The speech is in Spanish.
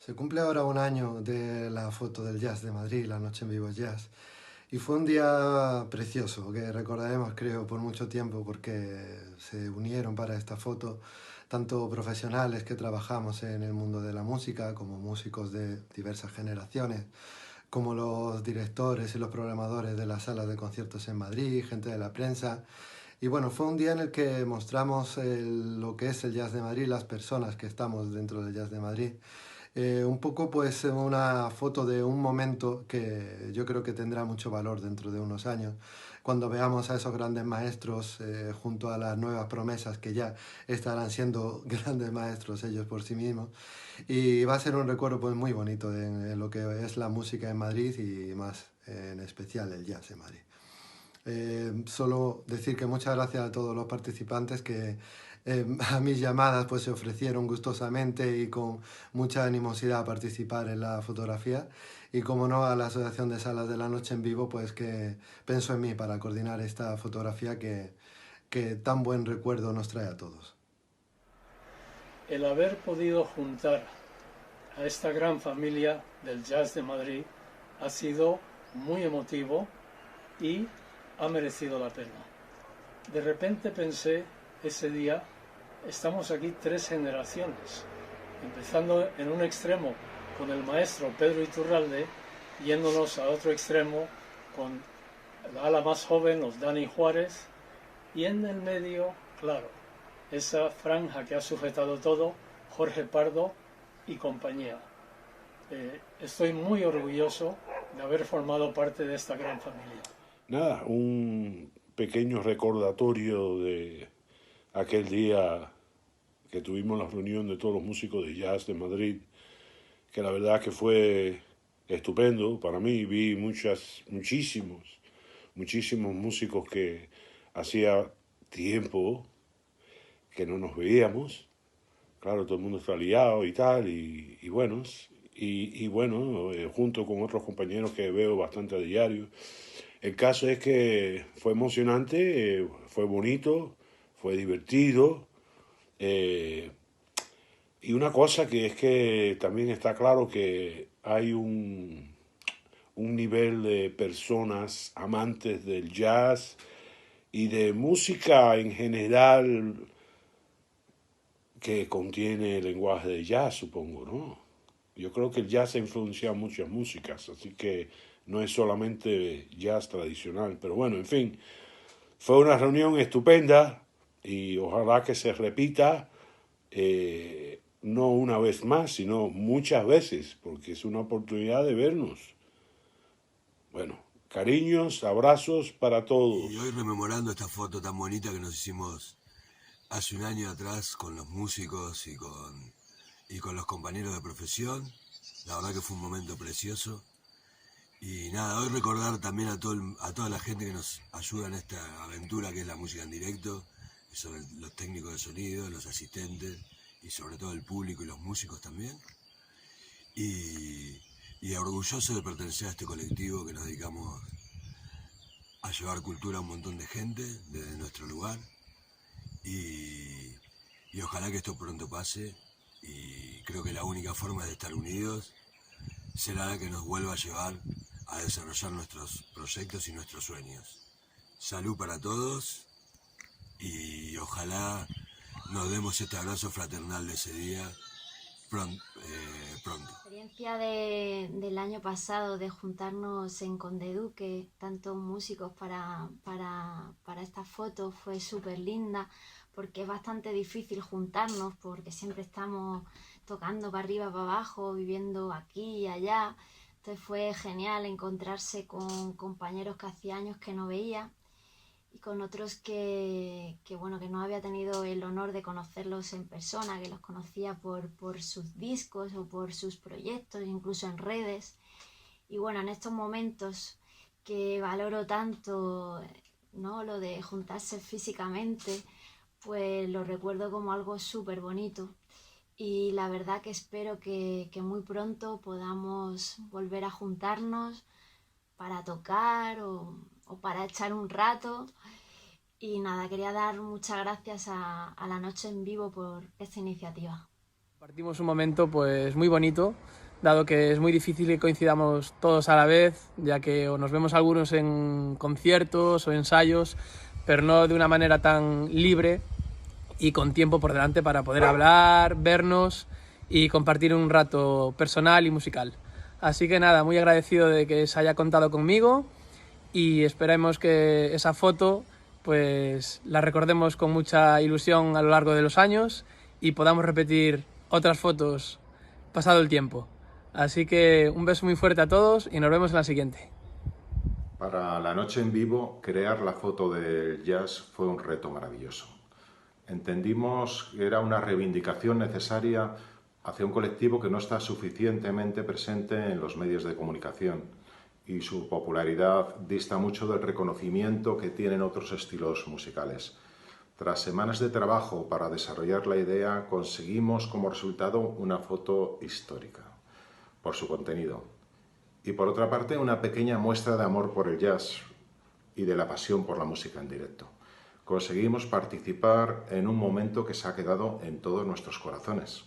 Se cumple ahora un año de la foto del Jazz de Madrid, la Noche en Vivo Jazz. Y fue un día precioso que recordaremos, creo, por mucho tiempo porque se unieron para esta foto tanto profesionales que trabajamos en el mundo de la música, como músicos de diversas generaciones, como los directores y los programadores de las salas de conciertos en Madrid, gente de la prensa. Y bueno, fue un día en el que mostramos lo que es el Jazz de Madrid, las personas que estamos dentro del Jazz de Madrid. Un poco pues una foto de un momento que yo creo que tendrá mucho valor dentro de unos años, cuando veamos a esos grandes maestros junto a las nuevas promesas que ya estarán siendo grandes maestros ellos por sí mismos. Y va a ser un recuerdo pues muy bonito en lo que es la música en Madrid y más en especial el jazz en Madrid. Solo decir que muchas gracias a todos los participantes que a mis llamadas pues se ofrecieron gustosamente y con mucha animosidad a participar en la fotografía, y como no a la Asociación de Salas de la Noche en Vivo pues que pensó en mí para coordinar esta fotografía que tan buen recuerdo nos trae a todos. El haber podido juntar a esta gran familia del jazz de Madrid ha sido muy emotivo y ha merecido la pena. De repente pensé ese día, estamos aquí tres generaciones, empezando en un extremo con el maestro Pedro Iturralde, yéndonos a otro extremo con el ala más joven, los Dani Juárez, y en el medio, claro, esa franja que ha sujetado todo, Jorge Pardo y compañía. Estoy muy orgulloso de haber formado parte de esta gran familia. Nada, un pequeño recordatorio de aquel día que tuvimos la reunión de todos los músicos de jazz de Madrid, que la verdad que fue estupendo para mí. Vi muchísimos músicos que hacía tiempo que no nos veíamos. Claro, todo el mundo está liado y tal, y bueno, junto con otros compañeros que veo bastante a diario. El caso es que fue emocionante, fue bonito, fue divertido. eh, y una cosa que es que también está claro que hay un nivel de personas amantes del jazz y de música en general que contiene el lenguaje de jazz, supongo, ¿no? Yo creo que el jazz ha influenciado muchas músicas, así que no es solamente jazz tradicional. Pero bueno, en fin, fue una reunión estupenda y ojalá que se repita, no una vez más, sino muchas veces, porque es una oportunidad de vernos. Bueno, cariños, abrazos para Y hoy todos. rememorando esta foto tan bonita que nos hicimos hace un año atrás con los músicos y con los compañeros de profesión, la verdad que fue un momento precioso. Y nada, hoy recordar también a toda la gente que nos ayuda en esta aventura que es la música en directo, que son los técnicos de sonido, los asistentes y sobre todo el público y los músicos también. Y, y orgulloso de pertenecer a este colectivo que nos dedicamos a llevar cultura a un montón de gente desde nuestro lugar. Y ojalá que esto pronto pase, y creo que la única forma de estar unidos será la que nos vuelva a llevar a desarrollar nuestros proyectos y nuestros sueños. Salud para todos y ojalá nos demos este abrazo fraternal de ese día pronto. La experiencia del año pasado de juntarnos en Conde Duque, tantos músicos para esta foto, fue súper linda, porque es bastante difícil juntarnos, porque siempre estamos tocando para arriba, para abajo, viviendo aquí y allá. Entonces fue genial encontrarse con compañeros que hacía años que no veía y con otros bueno, que no había tenido el honor de conocerlos en persona, que los conocía por sus discos o por sus proyectos, incluso en redes. Y bueno, en estos momentos que valoro tanto, ¿no?, lo de juntarse físicamente, pues lo recuerdo como algo súper bonito. Y la verdad que espero que muy pronto podamos volver a juntarnos para tocar o para echar un rato. Y nada, quería dar muchas gracias a La Noche en Vivo por esta iniciativa. Compartimos un momento pues muy bonito, dado que es muy difícil que coincidamos todos a la vez, ya que o nos vemos algunos en conciertos o ensayos, pero no de una manera tan libre y con tiempo por delante para poder hablar, vernos y compartir un rato personal y musical. Así que nada, muy agradecido de que se haya contado conmigo y esperemos que esa foto pues la recordemos con mucha ilusión a lo largo de los años y podamos repetir otras fotos pasado el tiempo. Así que un beso muy fuerte a todos y nos vemos en la siguiente. Para la noche en vivo, crear la foto del jazz fue un reto maravilloso. Entendimos que era una reivindicación necesaria hacia un colectivo que no está suficientemente presente en los medios de comunicación y su popularidad dista mucho del reconocimiento que tienen otros estilos musicales. Tras semanas de trabajo para desarrollar la idea, conseguimos como resultado una foto histórica, por su contenido. Y por otra parte, una pequeña muestra de amor por el jazz y de la pasión por la música en directo. Conseguimos participar en un momento que se ha quedado en todos nuestros corazones.